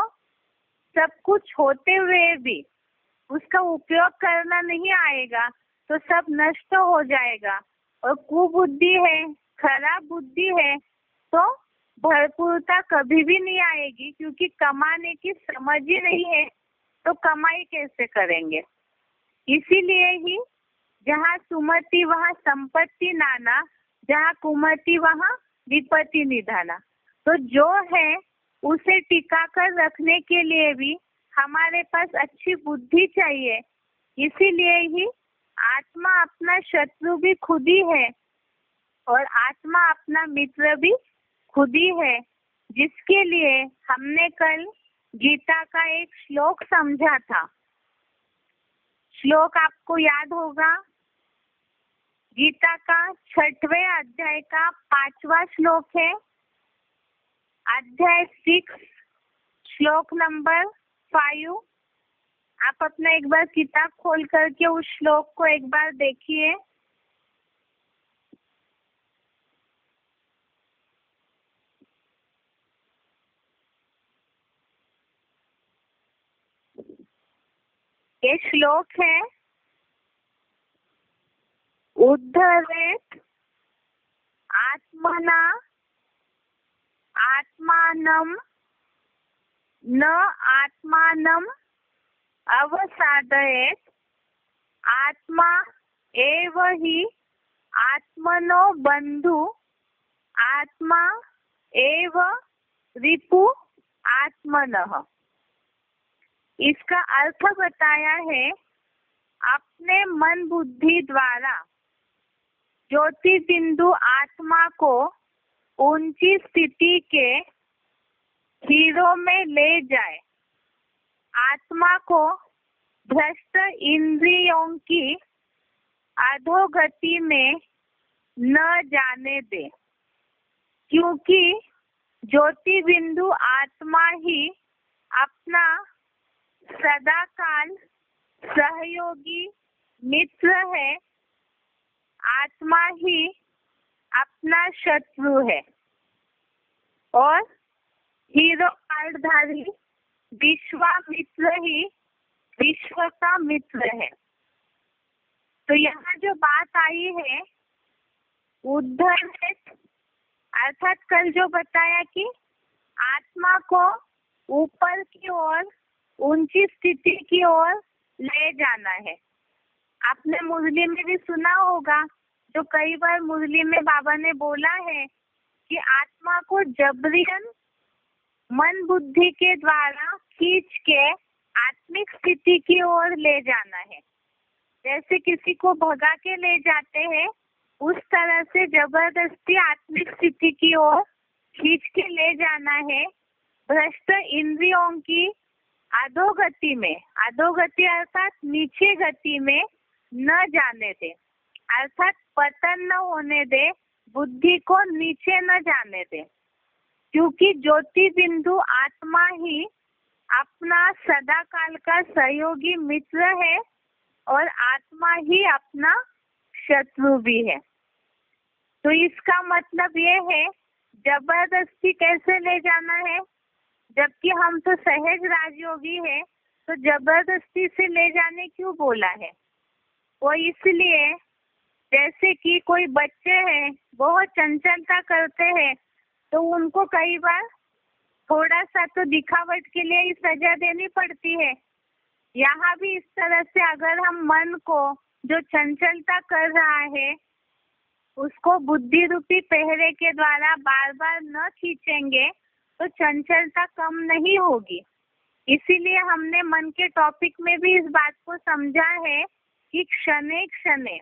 सब कुछ होते हुए भी उसका उपयोग करना नहीं आएगा तो सब नष्ट हो जाएगा। और कुबुद्धि है, खराब बुद्धि है तो भरपूरता कभी भी नहीं आएगी, क्योंकि कमाने की समझ ही नहीं है तो कमाई कैसे करेंगे। इसीलिए ही जहाँ सुमति वहाँ संपत्ति नाना, जहाँ कुमति वहाँ विपत्ति निधाना। तो जो है उसे टिका कर रखने के लिए भी हमारे पास अच्छी बुद्धि चाहिए। इसीलिए ही आत्मा अपना शत्रु भी खुद ही है और आत्मा अपना मित्र भी खुद ही है, जिसके लिए हमने कल गीता का एक श्लोक समझा था। श्लोक आपको याद होगा, गीता का 6वें अध्याय का 5वां श्लोक है, अध्याय 6 श्लोक नंबर 5। आप अपना एक बार किताब खोल करके उस श्लोक को एक बार देखिए। ये श्लोक है, उद्धरेत आत्मना आत्मानं न आत्मानं अवसादयेत, आत्मा एव हि आत्मनो बंधु, आत्मा एव रिपु आत्मनः। इसका अर्थ बताया है, अपने मन बुद्धि द्वारा ज्योति बिंदु आत्मा को ऊंची स्थिति के हीरो में ले जाए, आत्मा को भ्रष्ट इंद्रियों की अधोगति में न जाने दे, क्योंकि ज्योति बिंदु आत्मा ही अपना सदाकाल सहयोगी मित्र है, आत्मा ही अपना शत्रु है और हीरो कार्डधारी विश्वामित्र ही विश्व का मित्र है। तो यहाँ जो बात आई है उद्धरेत, अर्थात कल जो बताया कि आत्मा को ऊपर की ओर ऊंची स्थिति की ओर ले जाना है। आपने मुरली में भी सुना होगा, जो कई बार मुरली में बाबा ने बोला है कि आत्मा को जबरियन मन बुद्धि के द्वारा खींच के आत्मिक स्थिति की ओर ले जाना है। जैसे किसी को भगा के ले जाते हैं, उस तरह से जबरदस्ती आत्मिक स्थिति की ओर खींच के ले जाना है, भ्रष्ट इंद्रियों की अधोगति में, अधोगति अर्थात नीचे गति में न जाने दे, अर्थात पतन न होने दे, बुद्धि को नीचे न जाने दे, क्योंकि ज्योति बिंदु आत्मा ही अपना सदा काल का सहयोगी मित्र है और आत्मा ही अपना शत्रु भी है। तो इसका मतलब ये है, जबरदस्ती कैसे ले जाना है, जबकि हम तो सहज राजयोगी है, तो जबरदस्ती से ले जाने क्यों बोला है? वो इसलिए, जैसे कि कोई बच्चे हैं बहुत चंचलता करते हैं, तो उनको कई बार थोड़ा सा तो दिखावट के लिए ही सजा देनी पड़ती है। यहाँ भी इस तरह से अगर हम मन को जो चंचलता कर रहा है उसको बुद्धि रूपी पहरे के द्वारा बार बार न खींचेंगे तो चंचलता कम नहीं होगी। इसीलिए हमने मन के टॉपिक में भी इस बात को समझा है कि क्षणे क्षणे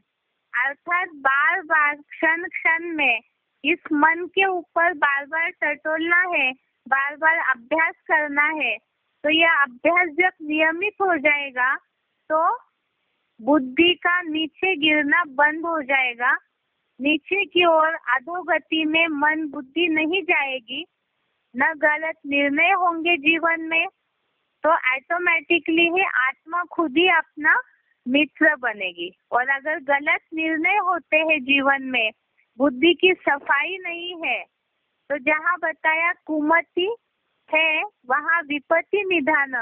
अर्थात बार बार क्षण क्षण में इस मन के ऊपर बार बार टटोलना है, बार बार अभ्यास करना है। तो यह अभ्यास जब नियमित हो जाएगा तो बुद्धि का नीचे गिरना बंद हो जाएगा, नीचे की ओर अधोगति में मन बुद्धि नहीं जाएगी, न गलत निर्णय होंगे जीवन में, तो ऑटोमेटिकली ही आत्मा खुद ही अपना मित्र बनेगी। और अगर गलत निर्णय होते हैं जीवन में, बुद्धि की सफाई नहीं है, तो जहाँ बताया कुमति है वहाँ विपत्ति निधान,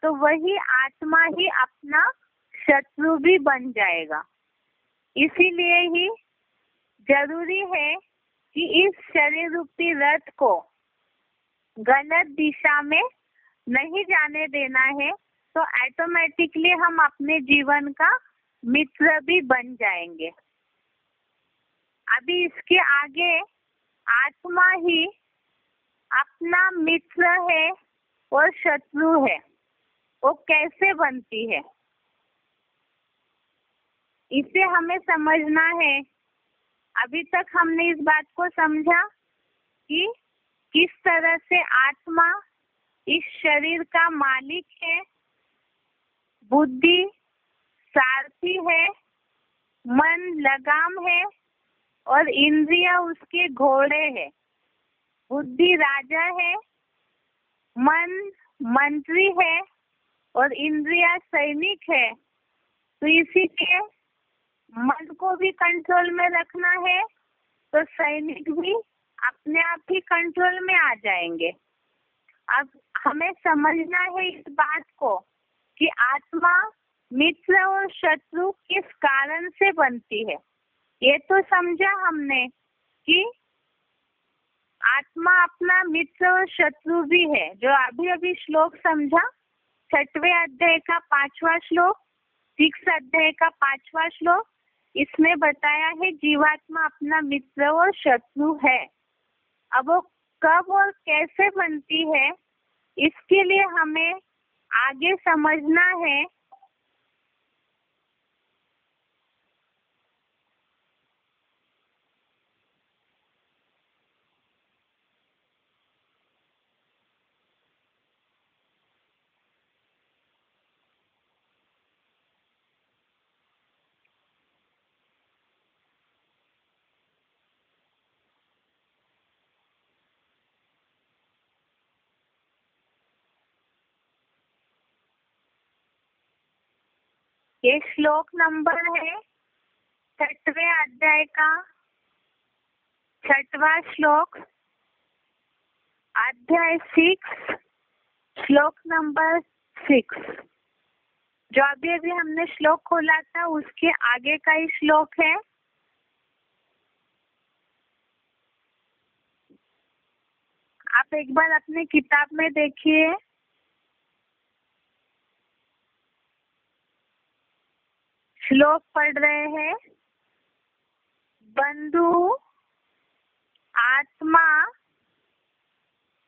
तो वही आत्मा ही अपना शत्रु भी बन जाएगा। इसीलिए ही जरूरी है कि इस शरीर रूपी रथ को गलत दिशा में नहीं जाने देना है, तो ऑटोमेटिकली हम अपने जीवन का मित्र भी बन जाएंगे। अभी इसके आगे आत्मा ही अपना मित्र है और शत्रु है, वो कैसे बनती है इसे हमें समझना है। अभी तक हमने इस बात को समझा कि किस तरह से आत्मा इस शरीर का मालिक है, बुद्धि सारथी है, मन लगाम है और इंद्रिया उसके घोड़े है। बुद्धि राजा है, मन मंत्री है और इंद्रिया सैनिक है। तो इसीलिए मन को भी कंट्रोल में रखना है, तो सैनिक भी अपने आप ही कंट्रोल में आ जाएंगे। अब हमें समझना है इस बात को कि आत्मा मित्र और शत्रु किस कारण से बनती है। ये तो समझा हमने कि आत्मा अपना मित्र और शत्रु भी है, जो अभी अभी श्लोक समझा, 6वें अध्याय का 5वां श्लोक, 6 अध्याय का 5वां श्लोक, इसमें बताया है जीवात्मा अपना मित्र और शत्रु है। अब वो कब और कैसे बनती है, इसके लिए हमें आगे समझना है। ये श्लोक नंबर है 6वें अध्याय का 6वां श्लोक, अध्याय 6, श्लोक नंबर 6। जो अभी अभी हमने श्लोक खोला था उसके आगे का ही श्लोक है। आप एक बार अपने किताब में देखिए। श्लोक पढ़ रहे हैं। बंधु आत्मा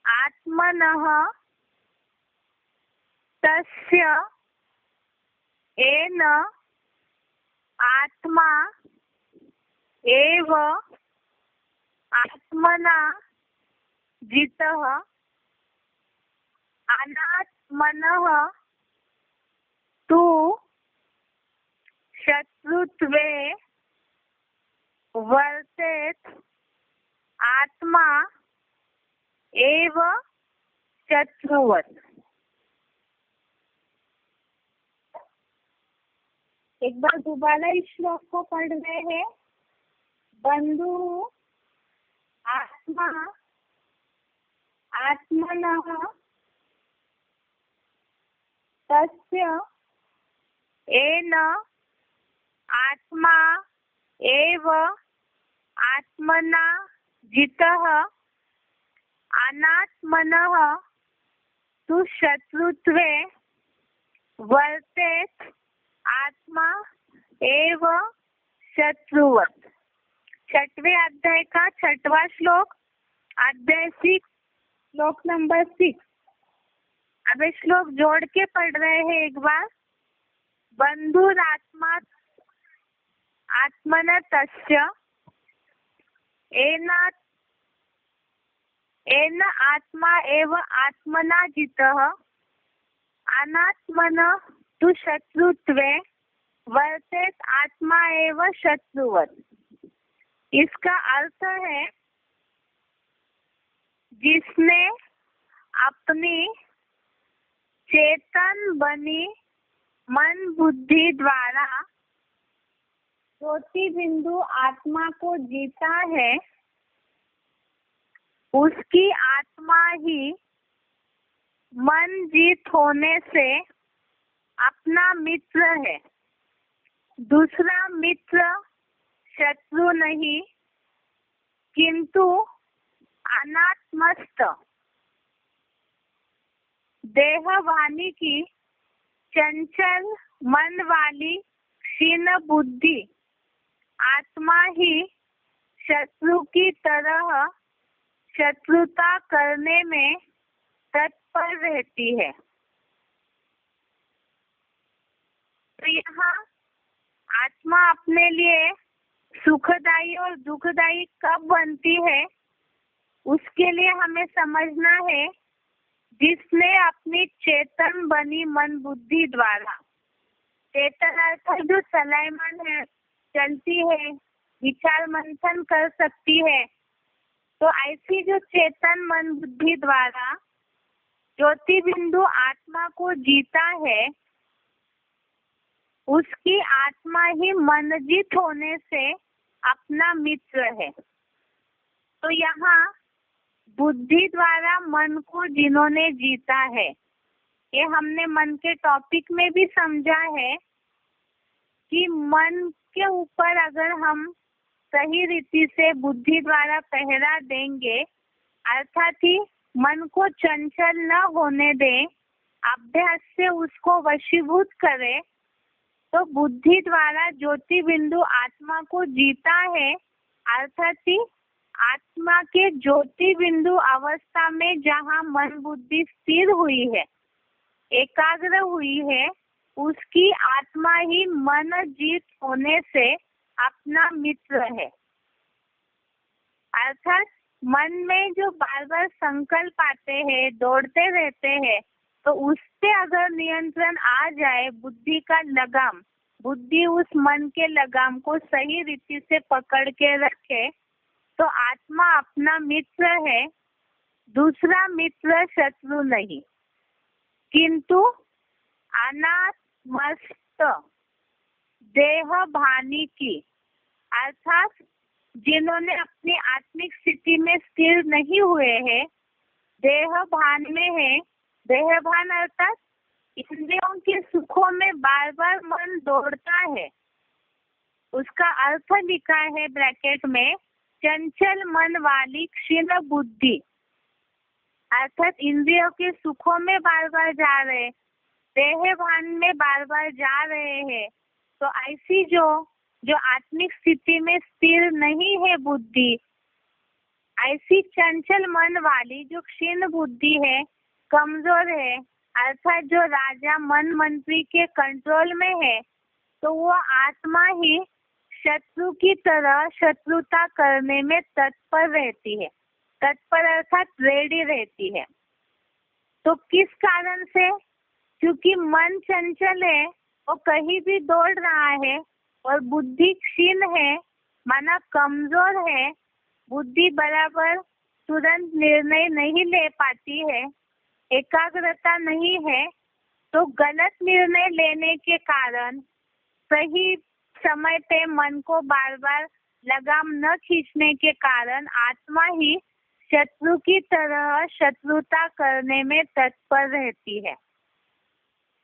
आत्मनः तस्य येन आत्मा एव आत्मना जितः अनात्मनः तु शत्रुत्वे वर्तेत आत्मा एव शत्रुवत्। एक बार दोबारा इस श्लोक को पढ़ रहे हैं। बंधु आत्मा आत्मनः तस्य येन आत्मा एव आत्मना जितः अनात्मनः तु शत्रुत्वे वर्तेत आत्मा एव शत्रुवत्। 6वें अध्याय का 6वां श्लोक, अध्याय 6, श्लोक नंबर 6। अब ये श्लोक जोड़ के पढ़ रहे हैं एक बार। बंधुरात्मा आत्मन तस्य येन आत्मा एव आत्मना जितः अनात्मनः तु शत्रुत्वे वर्तेत आत्मा एव शत्रुवत्। इसका अर्थ है जिसने अपनी चेतन बनी मन बुद्धि द्वारा ज्योति बिंदु आत्मा को जीता है, उसकी आत्मा ही मन जीत होने से अपना मित्र है, दूसरा मित्र शत्रु नहीं किंतु अनात्मस्थ देह वाणी की चंचल मन वाली क्षीण बुद्धि आत्मा ही शत्रु की तरह शत्रुता करने में तत्पर रहती है। तो यहाँ आत्मा अपने लिए सुखदायी और दुखदायी कब बनती है, उसके लिए हमें समझना है जिसने अपनी चेतन बनी मन बुद्धि द्वारा, चेतन अर्थात जो चलायमान है, चलती है, विचार मंथन कर सकती है, तो ऐसी जो चेतन मन बुद्धि द्वारा ज्योति बिंदु आत्मा को जीता है, उसकी आत्मा ही मनजित होने से अपना मित्र है। तो यहाँ बुद्धि द्वारा मन को जिन्होंने जीता है, ये हमने मन के टॉपिक में भी समझा है कि मन के ऊपर अगर हम सही रीति से बुद्धि द्वारा पहरा देंगे, अर्थात ही मन को चंचल न होने दें, अभ्यास से उसको वशीभूत करें, तो बुद्धि द्वारा ज्योति बिंदु आत्मा को जीता है, अर्थात ही आत्मा के ज्योति बिंदु अवस्था में जहाँ मन बुद्धि स्थिर हुई है, एकाग्र हुई है, उसकी आत्मा ही मन जीत होने से अपना मित्र है। अर्थात मन में जो बार बार संकल्प आते हैं, दौड़ते रहते हैं, तो उससे अगर नियंत्रण आ जाए, बुद्धि का लगाम, बुद्धि उस मन के लगाम को सही रीति से पकड़ के रखे, तो आत्मा अपना मित्र है, दूसरा मित्र शत्रु नहीं किंतु अनात्मस्थ देह भानी की, अर्थात जिन्होंने अपनी आत्मिक स्थिति में स्थिर नहीं हुए हैं, देह भान में है। देह भान अर्थात इंद्रियों के सुखों में बार बार मन दौड़ता है, उसका अर्थ लिखा है ब्रैकेट में, चंचल मन वाली क्षीण बुद्धि, अर्थात इंद्रियों के सुखों में बार बार जा रहे, देह भान में बार बार जा रहे हैं, तो ऐसी जो आत्मिक स्थिति में स्थिर नहीं है बुद्धि, ऐसी चंचल मन वाली जो क्षीण बुद्धि है, कमजोर है, अर्थात जो राजा मन मंत्री के कंट्रोल में है, तो वो आत्मा ही शत्रु की तरह शत्रुता करने में तत्पर रहती है। तत्पर अर्थात रेडी रहती है। तो किस कारण से? क्योंकि मन चंचल है, वो कहीं भी दौड़ रहा है, और बुद्धि क्षीण है, माना कमजोर है, बुद्धि बराबर तुरंत निर्णय नहीं ले पाती है, एकाग्रता नहीं है, तो गलत निर्णय लेने के कारण, सही समय पे मन को बार बार लगाम न खींचने के कारण आत्मा ही शत्रु की तरह शत्रुता करने में तत्पर रहती है।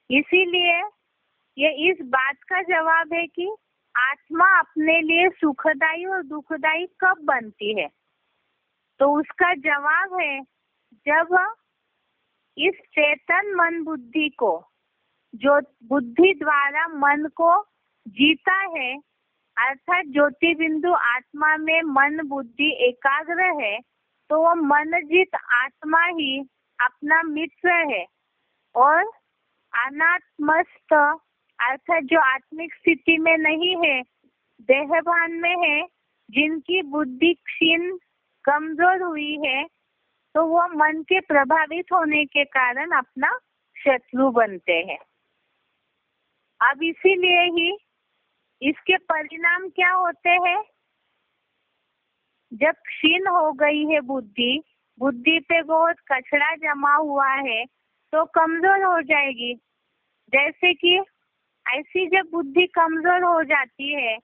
इसीलिए ये इस बात का जवाब है कि आत्मा अपने लिए सुखदायी और दुखदायी कब बनती है, तो उसका जवाब है जब इस चेतन मन बुद्धि को, जो बुद्धि द्वारा मन को जीता है, अर्थात ज्योति बिंदु आत्मा में मन बुद्धि एकाग्र है, तो वो मन जीत आत्मा ही अपना मित्र है। और अनात्मस्थ अर्थात जो आत्मिक स्थिति में नहीं है, देहभान में है, जिनकी बुद्धि क्षीण कमजोर हुई है, तो वो मन के प्रभावित होने के कारण अपना शत्रु बनते हैं। अब इसीलिए ही इसके परिणाम क्या होते हैं? जब क्षीण हो गई है बुद्धि, बुद्धि पे बहुत कचरा जमा हुआ है, तो कमजोर हो जाएगी। जैसे कि ऐसी जब बुद्धि कमजोर हो जाती है,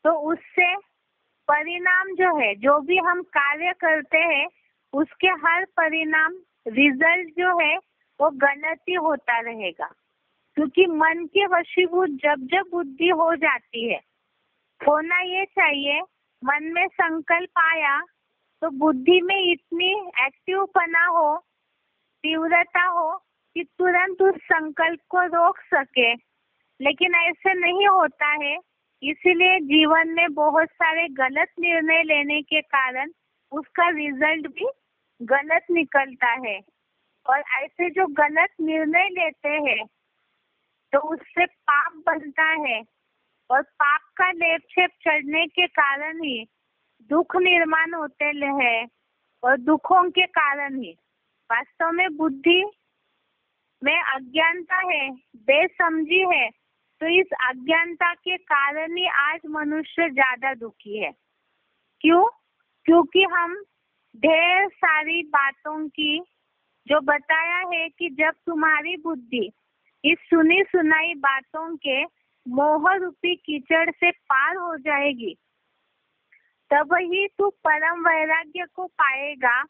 तो उससे परिणाम जो है, जो भी हम कार्य करते हैं, उसके हर परिणाम रिजल्ट जो है वो गलत ही होता रहेगा, क्योंकि मन के वशीभूत जब जब बुद्धि हो जाती है, होना ये चाहिए मन में संकल्प आया तो बुद्धि में इतनी एक्टिवपना हो, तीव्रता हो कि तुरंत उस संकल्प को रोक सके। लेकिन ऐसे नहीं होता है, इसीलिए जीवन में बहुत सारे गलत निर्णय लेने के कारण उसका रिजल्ट भी गलत निकलता है। और ऐसे जो गलत निर्णय लेते हैं तो उससे पाप बनता है, और पाप का लेप छेप चढ़ने के कारण ही दुख निर्माण होते हैं, और दुखों के कारण ही वास्तव में बुद्धि में अज्ञानता है, बेसमझी है। तो इस अज्ञानता के कारण ही आज मनुष्य ज्यादा दुखी है। क्यों? क्योंकि हम ढेर सारी बातों की जो बताया है कि जब तुम्हारी बुद्धि इस सुनी सुनाई बातों के मोह रूपी कीचड़ से पार हो जाएगी, तब ही तू परम वैराग्य को पाएगा।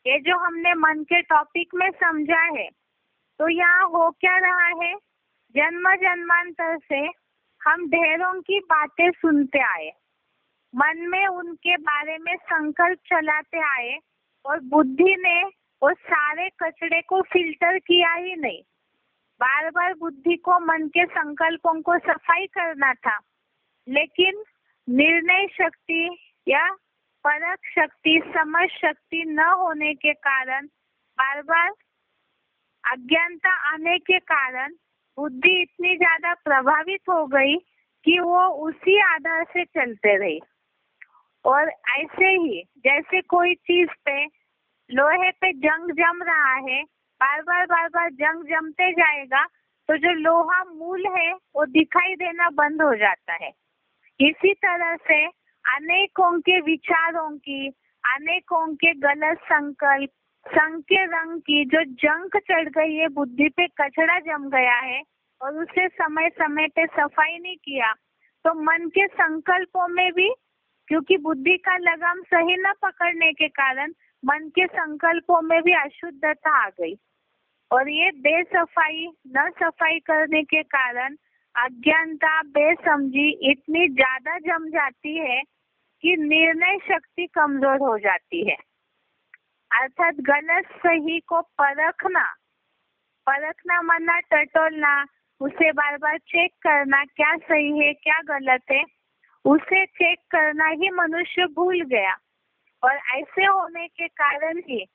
ये जो हमने मन के टॉपिक में समझा है, तो यहाँ हो क्या रहा है, जन्म जन्मांतर से हम ढेरों की बातें सुनते आए, मन में उनके बारे में संकल्प चलाते आए, और बुद्धि ने वो सारे कचड़े को फिल्टर किया ही नहीं। बार बार बुद्धि को मन के संकल्पों को सफाई करना था, लेकिन निर्णय शक्ति या परख शक्ति, समझ शक्ति न होने के कारण, बार बार अज्ञानता आने के कारण बुद्धि इतनी ज्यादा प्रभावित हो गई कि वो उसी आधार से चलते रही। और ऐसे ही जैसे कोई चीज पे, लोहे पे जंग जम रहा है, बार बार जंग जमते जाएगा तो जो लोहा मूल है वो दिखाई देना बंद हो जाता है। इसी तरह से अनेकों के विचारों की, अनेकों के गलत संकल्प, संग के रंग की जो जंग चढ़ गई है, बुद्धि पे कचड़ा जम गया है और उसे समय समय पे सफाई नहीं किया, तो मन के संकल्पों में भी, क्योंकि बुद्धि का लगाम सही न पकड़ने के कारण मन के संकल्पों में भी अशुद्धता आ गई, और ये बेसफाई न सफाई करने के कारण अज्ञानता, बेसमझी इतनी ज्यादा जम जाती है कि निर्णय शक्ति कमजोर हो जाती है। अर्थात गलत सही को परखना मना टटोलना, उसे बार बार चेक करना क्या सही है क्या गलत है, उसे चेक करना ही मनुष्य भूल गया। और ऐसे होने के कारण ही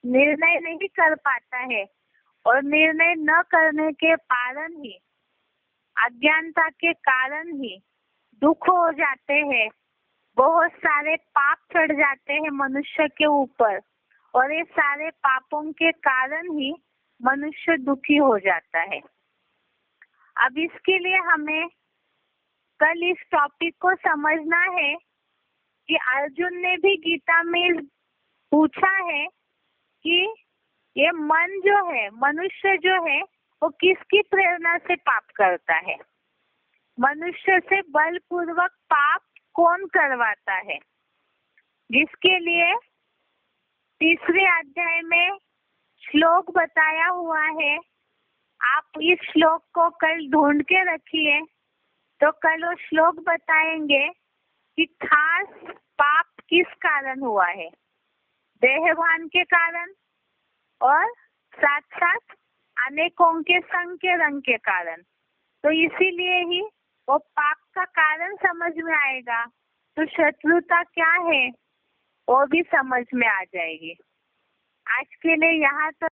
निर्णय नहीं कर पाता है, और निर्णय न करने के कारण ही, अज्ञानता के कारण ही दुख हो जाते हैं, बहुत सारे पाप चढ़ जाते हैं मनुष्य के ऊपर, और ये सारे पापों के कारण ही मनुष्य दुखी हो जाता है। अब इसके लिए हमें कल इस टॉपिक को समझना है कि अर्जुन ने भी गीता में पूछा है कि ये मन जो है, मनुष्य जो है, वो किसकी प्रेरणा से पाप करता है, मनुष्य से बलपूर्वक पाप कौन करवाता है, जिसके लिए तीसरे अध्याय में श्लोक बताया हुआ है। आप इस श्लोक को कल ढूंढ के रखिए, तो कल वो श्लोक बताएंगे कि खास पाप किस कारण हुआ है, देहभान के कारण और साथ साथ अनेकों के संग के रंग के कारण। तो इसीलिए ही वो पाप का कारण समझ में आएगा, तो शत्रुता क्या है वो भी समझ में आ जाएगी। आज के लिए यहाँ तक